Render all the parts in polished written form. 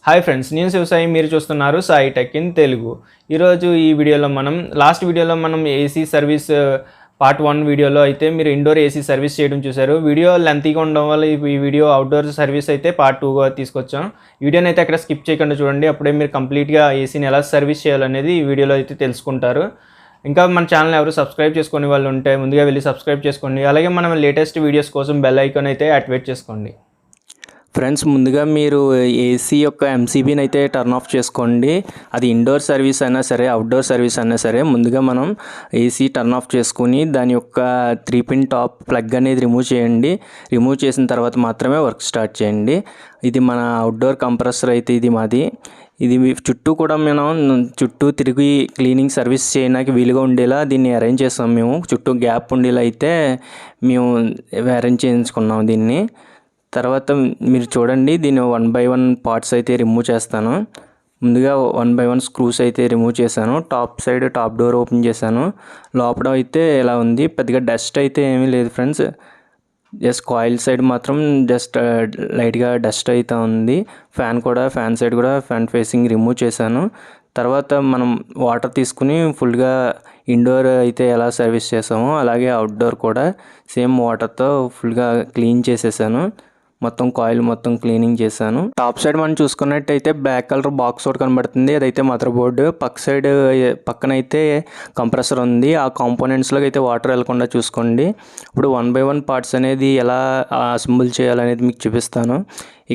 Hi friends, నేను శివసాయి. మీరు చూస్తున్నారు సాయి టెక్ ఇన్ తెలుగు. ఈరోజు ఈ వీడియోలో లాస్ట్ వీడియోలో మనం ఏసీ సర్వీస్ పార్ట్ 1 వీడియోలో అయితే మీరు ఇండోర్ ఏసీ సర్వీస్ చేయడం చూశారు. వీడియో లెంతీగా ఉండడం వల్ల ఈ వీడియో అవుట్డోర్ సర్వీస్ అయితే పార్ట్ 2గా తీసుకొచ్చాం. వీడియోని అయితే అక్కడ స్కిప్ చేయకుండా చూడండి. అప్పుడే మీరు కంప్లీట్గా ఏసీని ఎలా సర్వీస్ చేయాలనేది ఈ వీడియోలో అయితే తెలుసుకుంటారు. ఇంకా మన ఛానల్ ఎవరు సబ్స్క్రైబ్ చేసుకునే వాళ్ళు ఉంటే ముందుగా వెళ్ళి సబ్స్క్రైబ్ చేసుకోండి. అలాగే మనం లేటెస్ట్ వీడియోస్ కోసం బెల్ ఐకాన్ అయితే యాక్టివేట్ చేసుకోండి. ఫ్రెండ్స్, ముందుగా మీరు ఏసీ యొక్క ఎంసీబీని అయితే టర్న్ ఆఫ్ చేసుకోండి. అది ఇండోర్ సర్వీస్ అయినా సరే, అవుట్డోర్ సర్వీస్ అయినా సరే, ముందుగా మనం ఏసీ టర్న్ ఆఫ్ చేసుకుని దాని యొక్క 3-పిన్ టాప్ ప్లగ్ అనేది రిమూవ్ చేయండి. రిమూవ్ చేసిన తర్వాత మాత్రమే వర్క్ స్టార్ట్ చేయండి. ఇది మన అవుట్డోర్ కంప్రెసర్ అయితే ఇది మాది. ఇది చుట్టూ కూడా మనం చుట్టూ తిరిగి క్లీనింగ్ సర్వీస్ చేయడానికి వీలుగా ఉండేలా దీన్ని అరేంజ్ చేస్తాం. మేము చుట్టూ గ్యాప్ ఉండేలా అయితే మేము అరేంజ్ చేయించుకున్నాం దీన్ని. తర్వాత మీరు చూడండి, దీన్ని 1 by 1 పార్ట్స్ అయితే రిమూవ్ చేస్తాను. ముందుగా 1 by 1 స్క్రూస్ అయితే రిమూవ్ చేశాను. టాప్ డోర్ ఓపెన్ చేశాను. లోపల అయితే ఇలా ఉంది. పెద్దగా డస్ట్ అయితే ఏమీ లేదు ఫ్రెండ్స్. జస్ట్ కాయిల్ సైడ్ మాత్రం లైట్గా డస్ట్ అయితే ఉంది. ఫ్యాన్ సైడ్ కూడా ఫ్రంట్ ఫేసింగ్ రిమూవ్ చేశాను. తర్వాత మనం వాటర్ తీసుకుని ఫుల్గా ఇండోర్ అయితే ఎలా సర్వీస్ చేసామో అలాగే అవుట్డోర్ కూడా సేమ్ వాటర్తో ఫుల్గా క్లీన్ చేసేసాను. కాయిల్ మొత్తం క్లీనింగ్ చేశాను. టాప్ సైడ్ మనం చూసుకున్నట్టయితే బ్లాక్ కలర్ బాక్స్ ఒకటి కనబడుతుంది. అదైతే మదర్ బోర్డు. పక్కనైతే కంప్రెసర్ ఉంది. ఆ కాంపోనెంట్స్లోకి అయితే వాటర్ వెళ్లకుండా చూసుకోండి. ఇప్పుడు 1 by 1 పార్ట్స్ అనేది ఎలా అసెంబుల్ చేయాలనేది మీకు చూపిస్తాను.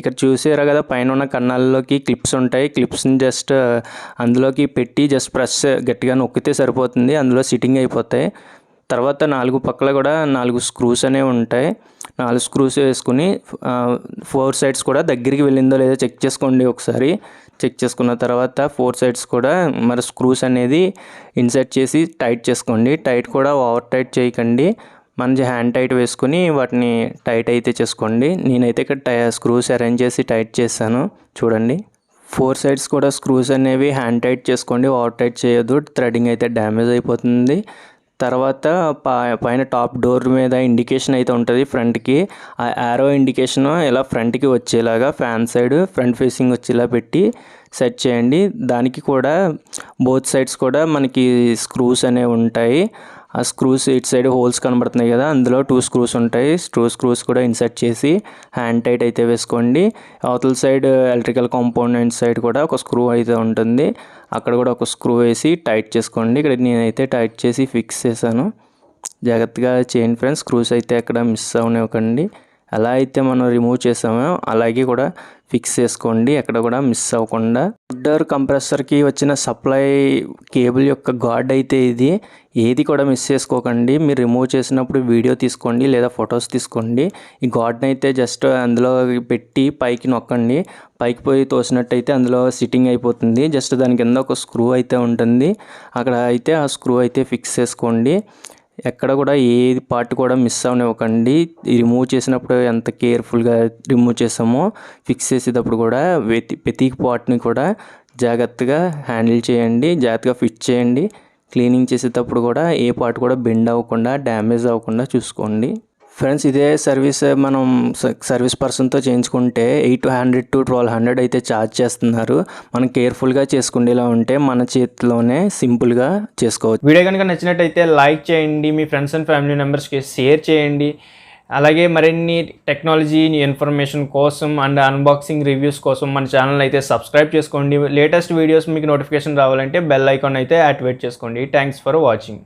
ఇక్కడ చూసారా కదా, పైన ఉన్న కన్నాల్లోకి క్లిప్స్ ఉంటాయి. క్లిప్స్ని జస్ట్ అందులోకి పెట్టి ప్రెస్ గట్టిగా నొక్కితే సరిపోతుంది. అందులో సిట్టింగ్ అయిపోతాయి. తర్వాత 4 పక్కల కూడా 4 స్క్రూస్ అనేవి ఉంటాయి. 4 స్క్రూస్ వేసుకుని 4 సైడ్స్ కూడా దగ్గరికి వెళ్ళిందో లేదో చెక్ చేసుకోండి. ఒకసారి చెక్ చేసుకున్న తర్వాత 4 సైడ్స్ కూడా మరి స్క్రూస్ అనేది ఇన్సర్ట్ చేసి టైట్ చేసుకోండి. టైట్ కూడా ఓవర్ టైట్ చేయకండి. మంచి హ్యాండ్ టైట్ వేసుకుని వాటిని టైట్ అయితే చేసుకోండి. నేనైతే ఇక్కడ స్క్రూస్ అరేంజ్ చేసి టైట్ చేశాను. చూడండి, 4 సైడ్స్ కూడా స్క్రూస్ అనేవి హ్యాండ్ టైట్ చేసుకోండి. ఓవర్ టైట్ చేయొద్దు, థ్రెడింగ్ అయితే డ్యామేజ్ అయిపోతుంది. తర్వాత పైన టాప్ డోర్ మీద ఇండికేషన్ అయితే ఉంటుంది ఫ్రంట్కి. ఆ యారో ఇండికేషన్ ఇలా ఫ్రంట్కి వచ్చేలాగా ఫ్రంట్ ఫేసింగ్ వచ్చేలా పెట్టి సెట్ చేయండి. దానికి కూడా బోత్ సైడ్స్ కూడా మనకి స్క్రూస్ అనేవి ఉంటాయి. ఆ స్క్రూస్ ఇటు సైడ్ హోల్స్ కనబడుతున్నాయి కదా, అందులో 2 స్క్రూస్ ఉంటాయి. స్క్రూస్ కూడా ఇన్సర్ట్ చేసి హ్యాండ్ టైట్ అయితే వేసుకోండి. అవతల సైడ్ ఎలక్ట్రికల్ కాంపోనెంట్ సైడ్ కూడా ఒక స్క్రూ అయితే ఉంటుంది. అక్కడ కూడా ఒక స్క్రూ వేసి టైట్ చేసుకోండి. ఇక్కడ నేనైతే టైట్ చేసి ఫిక్స్ చేశాను. జాగ్రత్తగా చేయండి ఫ్రెండ్స్, స్క్రూస్ అయితే ఎక్కడ మిస్ అవనివ్వకండి. ఎలా అయితే మనం రిమూవ్ చేసామో అలాగే కూడా ఫిక్స్ చేసుకోండి, ఎక్కడ కూడా మిస్ అవ్వకుండా. అవుట్డోర్ కంప్రెసర్కి వచ్చిన సప్లై కేబుల్ యొక్క గార్డ్ అయితే ఇది. ఏది కూడా మిస్ చేసుకోకండి. మీరు రిమూవ్ చేసినప్పుడు వీడియో తీసుకోండి లేదా ఫొటోస్ తీసుకోండి. ఈ గార్డ్ని అయితే జస్ట్ అందులో పెట్టి పైకి నొక్కండి. పైకి పోయి తోసినట్టయితే అందులో సిట్టింగ్ అయిపోతుంది. జస్ట్ దాని కింద ఒక స్క్రూ అయితే ఉంటుంది. అక్కడ అయితే ఆ స్క్రూ అయితే ఫిక్స్ చేసుకోండి. ఎక్కడ కూడా ఏ పార్ట్ కూడా మిస్ అవనివ్వకండి. రిమూవ్ చేసినప్పుడు ఎంత కేర్ఫుల్గా రిమూవ్ చేసామో ఫిక్స్ చేసేటప్పుడు కూడా ప్రతి పార్ట్ని కూడా జాగ్రత్తగా హ్యాండిల్ చేయండి, జాగ్రత్తగా ఫిట్ చేయండి. క్లీనింగ్ చేసేటప్పుడు కూడా ఏ పార్ట్ కూడా బెండ్ అవ్వకుండా, డ్యామేజ్ అవ్వకుండా చూసుకోండి. ఫ్రెండ్స్, ఇదే సర్వీస్ మనం సర్వీస్ పర్సన్తో చేయించుకుంటే 800 to 1200 అయితే ఛార్జ్ చేస్తున్నారు. మనం కేర్ఫుల్గా చేసుకునేలా ఉంటే మన చేతిలోనే సింపుల్గా చేసుకోవచ్చు. వీడియో కనుక నచ్చినట్టయితే లైక్ చేయండి, మీ ఫ్రెండ్స్ అండ్ ఫ్యామిలీ మెంబర్స్కి షేర్ చేయండి. అలాగే మరిన్ని టెక్నాలజీ ఇన్ఫర్మేషన్ కోసం అండ్ అన్బాక్సింగ్ రివ్యూస్ కోసం మన ఛానల్ అయితే సబ్స్క్రైబ్ చేసుకోండి. లేటెస్ట్ వీడియోస్ మీకు నోటిఫికేషన్ రావాలంటే బెల్ ఐకాన్ అయితే యాక్టివేట్ చేసుకోండి. Thanks for watching.